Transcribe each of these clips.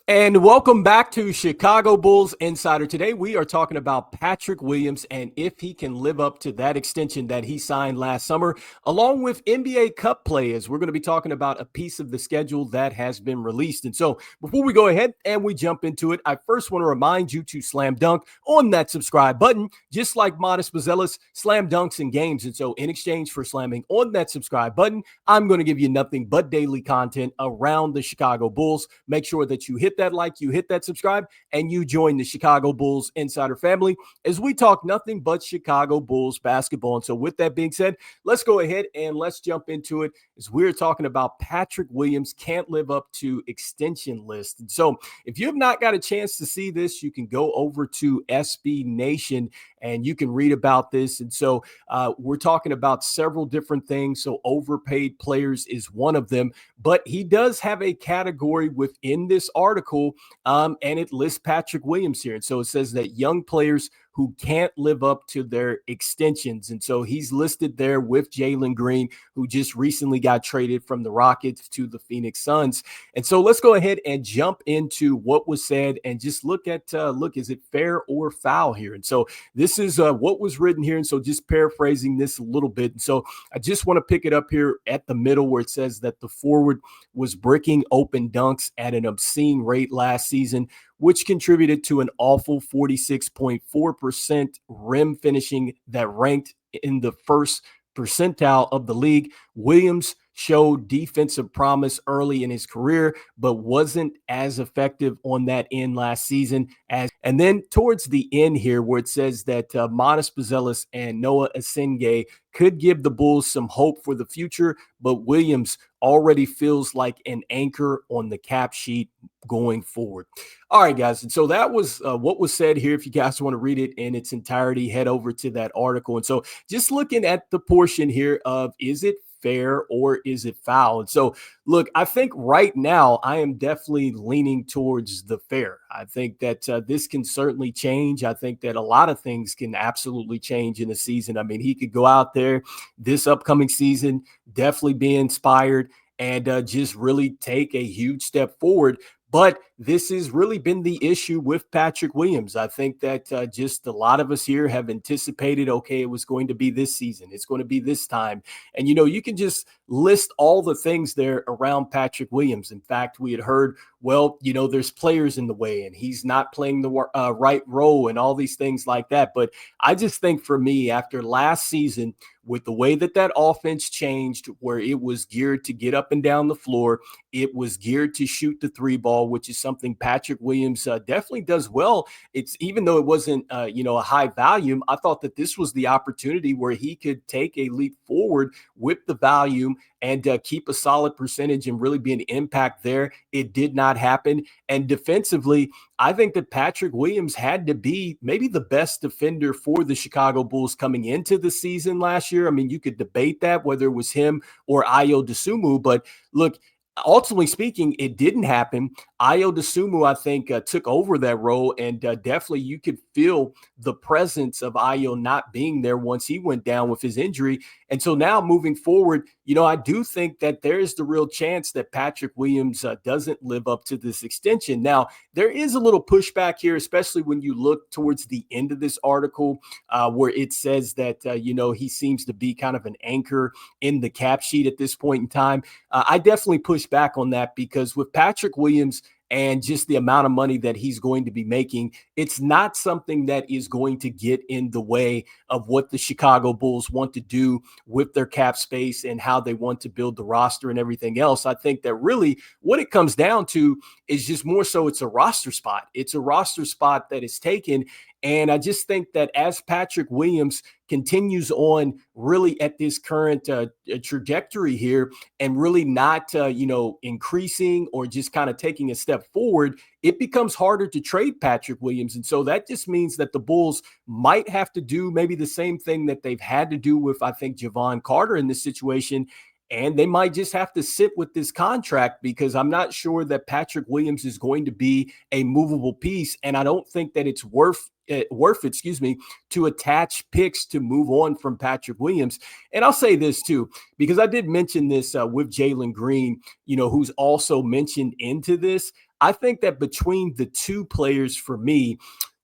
And welcome back to Chicago Bulls Insider. Today we are talking about Patrick Williams and if he can live up to that extension that he signed last summer, along with NBA Cup players. We're going to be talking about a piece of the schedule that has been released. And so before we go ahead and we jump into it, I first want to remind you to slam dunk on that subscribe button, just like Modest Bazelis slam dunks in games. And so in exchange for slamming on that subscribe button, I'm going to give you nothing but daily content around the Chicago Bulls. Make sure that you hit that like, you hit that subscribe, and you join the Chicago Bulls Insider family as we talk nothing but Chicago Bulls basketball. And so with that being said, let's go ahead and let's jump into it as we're talking about Patrick Williams can't live up to extension list. And so if you have not got a chance to see this, you can go over to SB Nation and you can read about this. And so we're talking about several different things. So overpaid players is one of them, but he does have a category within this article, and it lists Patrick Williams here. And so it says that young players who can't live up to their extensions. And so he's listed there with Jalen Green, who just recently got traded from the Rockets to the Phoenix Suns. And so let's go ahead and jump into what was said and just look at, is it fair or foul here? And so this is what was written here. And so just paraphrasing this a little bit. And so I just want to pick it up here at the middle where it says that the forward was bricking open dunks at an obscene rate last season, which contributed to an awful 46.4% rim finishing that ranked in the first percentile of the league. Williams showed defensive promise early in his career, but wasn't as effective on that end last season. And then towards the end here, where it says that Modest Bazelis and Noah Asenge could give the Bulls some hope for the future, but Williams already feels like an anchor on the cap sheet going forward. All right, guys. And so that was what was said here. If you guys want to read it in its entirety, head over to that article. And so just looking at the portion here of is it fair or is it foul? And so, look, I think right now I am definitely leaning towards the fair. I think that this can certainly change. I think that a lot of things can absolutely change in a season. I mean, he could go out there this upcoming season, definitely be inspired and just really take a huge step forward. But this has really been the issue with Patrick Williams. I think that just a lot of us here have anticipated, okay, it was going to be this season. It's going to be this time. And, you can just list all the things there around Patrick Williams. In fact, we had heard, well, there's players in the way and he's not playing the right role and all these things like that. But I just think for me, after last season, with the way that offense changed, where it was geared to get up and down the floor, it was geared to shoot the three ball, which is something Patrick Williams definitely does well. It's even though it wasn't, a high volume, I thought that this was the opportunity where he could take a leap forward with the volume and keep a solid percentage and really be an impact there. It did not happen. And defensively, I think that Patrick Williams had to be maybe the best defender for the Chicago Bulls coming into the season last year. I mean, you could debate that, whether it was him or Ayo Dosunmu, but look, ultimately speaking, it didn't happen. Ayo Dosunmu, I think, took over that role, and definitely you could feel the presence of Ayo not being there once he went down with his injury. And so now moving forward, I do think that there is the real chance that Patrick Williams doesn't live up to this extension. Now, there is a little pushback here, especially when you look towards the end of this article where it says that, he seems to be kind of an anchor in the cap sheet at this point in time. I definitely push back on that because with Patrick Williams and just the amount of money that he's going to be making, it's not something that is going to get in the way of what the Chicago Bulls want to do with their cap space and how they want to build the roster and everything else. I think that really what it comes down to is just more so it's a roster spot. It's a roster spot that is taken. And I just think that as Patrick Williams continues on really at this current trajectory here and really not, increasing or just kind of taking a step forward, it becomes harder to trade Patrick Williams. And so that just means that the Bulls might have to do maybe the same thing that they've had to do with, I think, Javon Carter in this situation. And they might just have to sit with this contract because I'm not sure that Patrick Williams is going to be a movable piece. And I don't think that it's worth it, to attach picks to move on from Patrick Williams. And I'll say this too, because I did mention this with Jalen Green, who's also mentioned into this. I think that between the two players for me,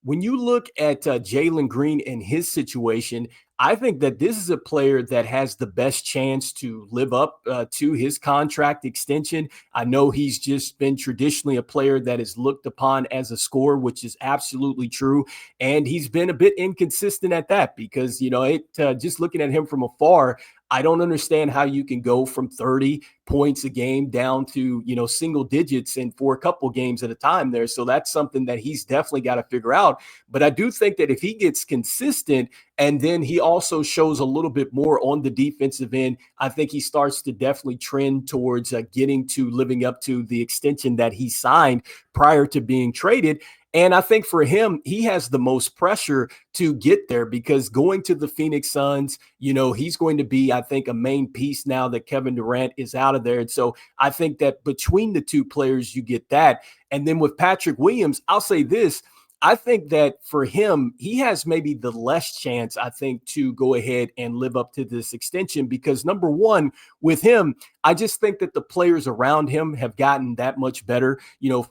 when you look at Jalen Green and his situation, I think that this is a player that has the best chance to live up to his contract extension. I know he's just been traditionally a player that is looked upon as a scorer, which is absolutely true. And he's been a bit inconsistent at that because, just looking at him from afar, I don't understand how you can go from 30 points a game down to, single digits and for a couple games at a time there. So that's something that he's definitely got to figure out. But I do think that if he gets consistent and then he also shows a little bit more on the defensive end, I think he starts to definitely trend towards getting to living up to the extension that he signed prior to being traded. And I think for him, he has the most pressure to get there because going to the Phoenix Suns, he's going to be, I think, a main piece now that Kevin Durant is out of there. And so I think that between the two players, you get that. And then with Patrick Williams, I'll say this. I think that for him, he has maybe the less chance, I think, to go ahead and live up to this extension because number one, with him, I just think that the players around him have gotten that much better.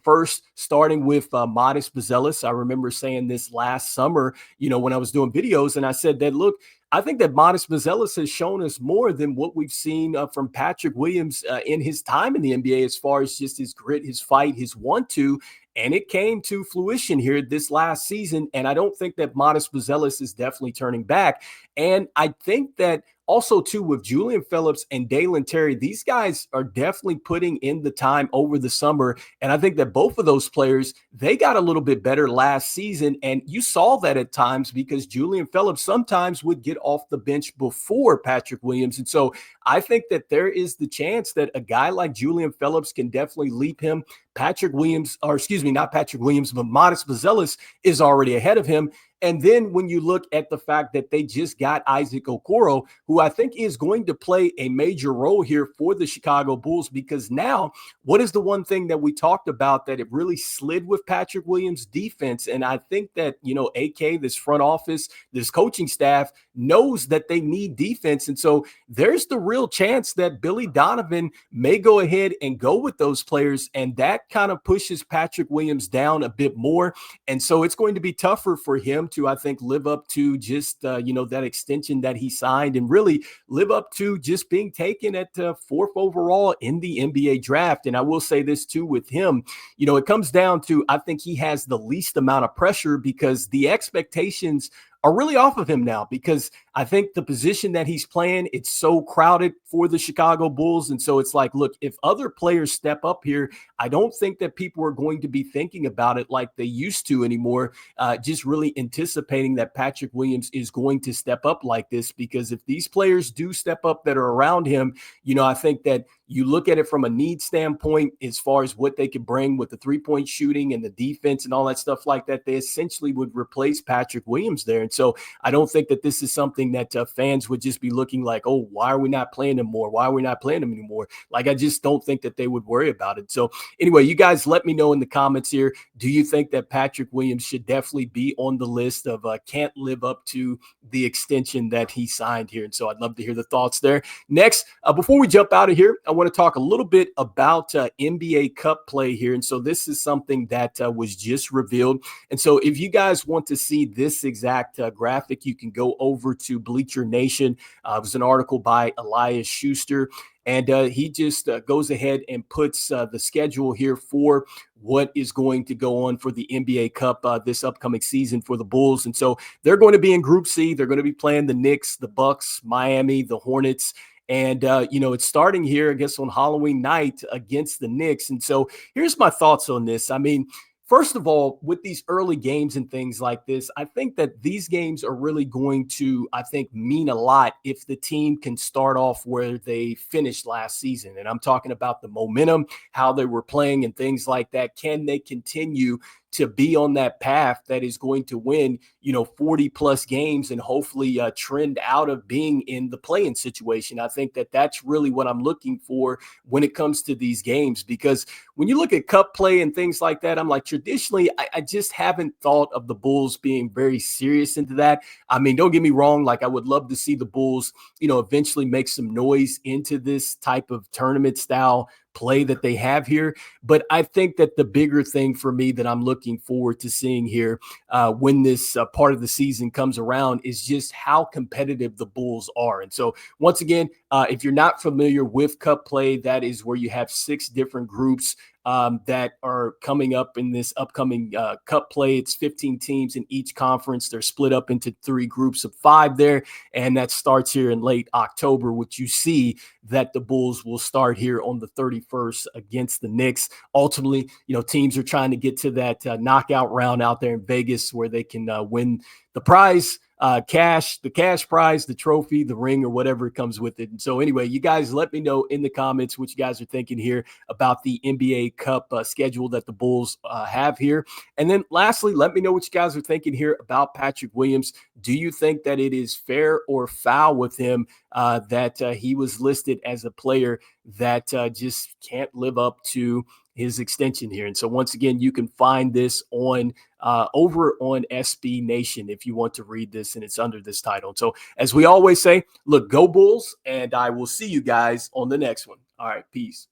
First starting with Modest Buzelis. I remember saying this last summer, when I was doing videos, and I said that, look, I think that Modest Buzelis has shown us more than what we've seen from Patrick Williams in his time in the NBA as far as just his grit, his fight, his want-to. And it came to fruition here this last season. And I don't think that Modest Buzelis is definitely turning back. And I think that also, too, with Julian Phillips and Dalen Terry, these guys are definitely putting in the time over the summer. And I think that both of those players, they got a little bit better last season. And you saw that at times because Julian Phillips sometimes would get off the bench before Patrick Williams. And so I think that there is the chance that a guy like Julian Phillips can definitely leap him. Patrick Williams, or excuse me, not Patrick Williams, but Modest Buzelis is already ahead of him. And then when you look at the fact that they just got Isaac Okoro, who I think is going to play a major role here for the Chicago Bulls, because now what is the one thing that we talked about that it really slid with Patrick Williams' defense? And I think that, AK, this front office, this coaching staff knows that they need defense. And so there's the real chance that Billy Donovan may go ahead and go with those players. And that kind of pushes Patrick Williams down a bit more. And so it's going to be tougher for him to, I think, live up to just, that extension that he signed and really live up to just being taken at fourth overall in the NBA draft. And I will say this too with him, it comes down to, I think he has the least amount of pressure because the expectations are really off of him now because I think the position that he's playing, it's so crowded for the Chicago Bulls. And so it's like, look, if other players step up here, I don't think that people are going to be thinking about it like they used to anymore, just really anticipating that Patrick Williams is going to step up like this. Because if these players do step up that are around him, I think that you look at it from a need standpoint as far as what they could bring with the three-point shooting and the defense and all that stuff like that, they essentially would replace Patrick Williams there. And so I don't think that this is something that fans would just be looking like, oh, why are we not playing him more? Why are we not playing him anymore? Like, I just don't think that they would worry about it. So anyway, you guys let me know in the comments here. Do you think that Patrick Williams should definitely be on the list of can't live up to the extension that he signed here? And so I'd love to hear the thoughts there. Next, before we jump out of here, I want to talk a little bit about NBA Cup play here. And so this is something that was just revealed. And so if you guys want to see this exact graphic, you can go over to Bleacher Nation. It was an article by Elias Schuster. And he just goes ahead and puts the schedule here for what is going to go on for the NBA Cup this upcoming season for the Bulls. And so they're going to be in Group C. They're going to be playing the Knicks, the Bucks, Miami, the Hornets. And, it's starting here, I guess, on Halloween night against the Knicks. And so here's my thoughts on this. I mean, first of all, with these early games and things like this, I think that these games are really going to, I think, mean a lot if the team can start off where they finished last season. And I'm talking about the momentum, how they were playing and things like that. Can they continue to be on that path that is going to win, 40 plus games and hopefully trend out of being in the play-in situation? I think that that's really what I'm looking for when it comes to these games, because when you look at cup play and things like that, I'm like, traditionally, I just haven't thought of the Bulls being very serious into that. I mean, don't get me wrong. Like, I would love to see the Bulls, eventually make some noise into this type of tournament style play that they have here. But I think that the bigger thing for me that I'm looking forward to seeing here when this part of the season comes around is just how competitive the Bulls are. And so once again, if you're not familiar with Cup play, that is where you have 6 different groups that are coming up in this upcoming Cup play. It's 15 teams in each conference. They're split up into 3 groups of 5 there, and that starts here in late October, which you see that the Bulls will start here on the 31st against the Knicks. Ultimately, teams are trying to get to that knockout round out there in Vegas where they can win the prize. The cash prize, the trophy, the ring, or whatever comes with it. And so anyway, you guys let me know in the comments what you guys are thinking here about the NBA Cup schedule that the Bulls have here. And then lastly, let me know what you guys are thinking here about Patrick Williams. Do you think that it is fair or foul with him that he was listed as a player that just can't live up to his extension here? And so once again, you can find this on over on SB Nation if you want to read this, and it's under this title. So as we always say, look, go Bulls, and I will see you guys on the next one. All right, peace.